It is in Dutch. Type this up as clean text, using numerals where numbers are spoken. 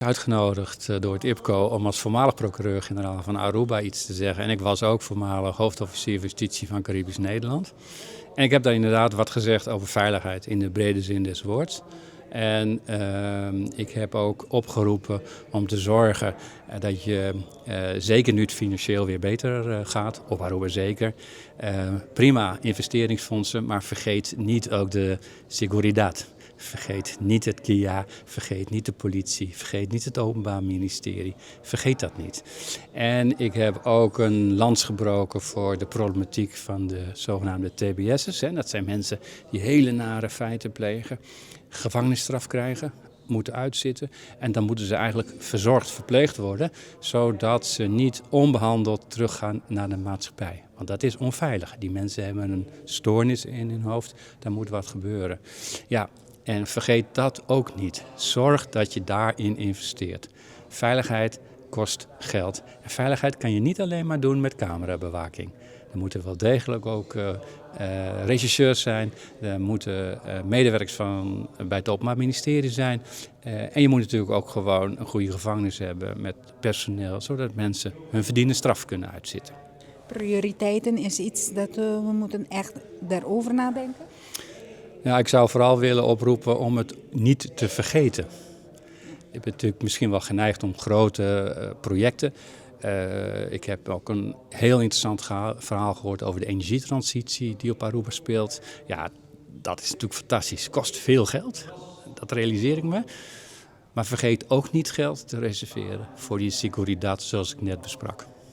Uitgenodigd door het IPCO om als voormalig procureur-generaal van Aruba iets te zeggen. En ik was ook voormalig hoofdofficier van justitie van Caribisch Nederland. En ik heb daar inderdaad wat gezegd over veiligheid in de brede zin des woords. En ik heb ook opgeroepen om te zorgen dat je, zeker nu het financieel weer beter gaat, op Aruba zeker, prima investeringsfondsen, maar vergeet niet ook de seguridad. Vergeet niet het KIA, vergeet niet de politie, vergeet niet het Openbaar Ministerie. Vergeet dat niet. En ik heb ook een lans gebroken voor de problematiek van de zogenaamde TBS'ers. Dat zijn mensen die hele nare feiten plegen, gevangenisstraf krijgen, moeten uitzitten. En dan moeten ze eigenlijk verzorgd verpleegd worden, zodat ze niet onbehandeld teruggaan naar de maatschappij. Want dat is onveilig. Die mensen hebben een stoornis in hun hoofd, daar moet wat gebeuren. Ja. En vergeet dat ook niet. Zorg dat je daarin investeert. Veiligheid kost geld. En veiligheid kan je niet alleen maar doen met camerabewaking. Er moeten wel degelijk ook rechercheurs zijn. Er moeten medewerkers bij het Openbaar Ministerie zijn. En je moet natuurlijk ook gewoon een goede gevangenis hebben met personeel, zodat mensen hun verdiende straf kunnen uitzitten. Prioriteiten is iets dat we moeten echt daarover nadenken? Ja, ik zou vooral willen oproepen om het niet te vergeten. Ik ben natuurlijk misschien wel geneigd om grote projecten. Ik heb ook een heel interessant verhaal gehoord over de energietransitie die op Aruba speelt. Ja, dat is natuurlijk fantastisch. Kost veel geld, dat realiseer ik me. Maar vergeet ook niet geld te reserveren voor die seguridad zoals ik net besprak.